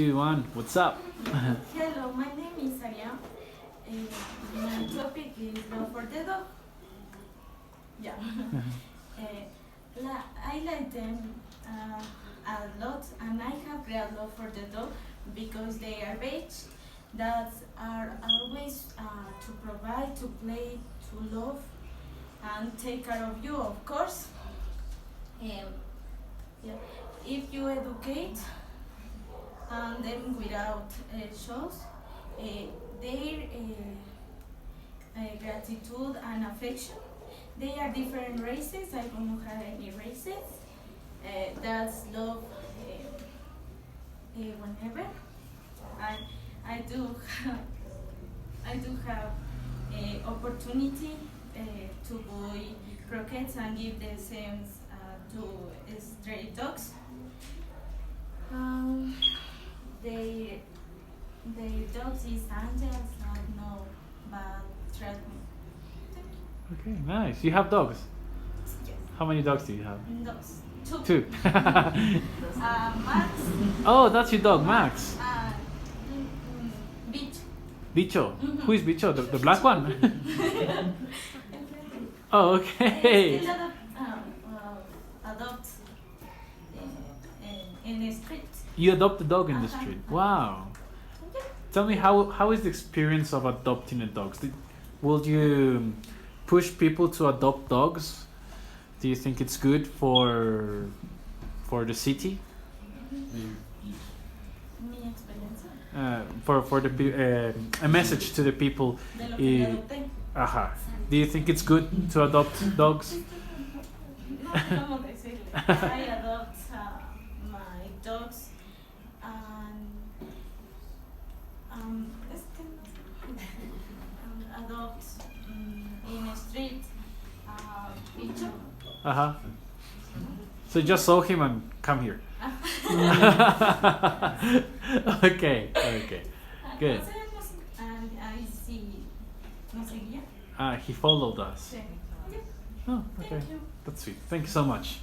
2, 1, what's up? Hello, my name is Aria. My topic is love for the dog. Yeah. I like them a lot, and I have great love for the dog because they are beige that are always to provide, to play, to love, and take care of you, of course. Yeah. If you educate them without shows their gratitude and affection. They are different races. I don't have any races. That's love whenever. I do have opportunity to buy croquettes and give the same to stray dogs. They dogs is angels and no bad treatment. Okay, nice. You have dogs? Yes. How many dogs do you have? Dogs. Two. 2. Max. Oh, that's your dog, Max. Beach. Bicho. Who is Bicho? The black one? Oh, okay. Still adopt in the street. You adopt a dog in the street. Wow. Tell me, how is the experience of adopting a dog? Will you push people to adopt dogs? Do you think it's good for the city? Mi experiencia. For the a message to the people. De lo que adopté. Do you think it's good to adopt dogs? No, ¿cómo decirle? I adopt my dogs and adopt in a street picture. So you just saw him and come here. Okay. Good. And I see. ¿No seguía? He followed us. Sí. Oh, okay. Thank you. That's sweet. Thank you so much.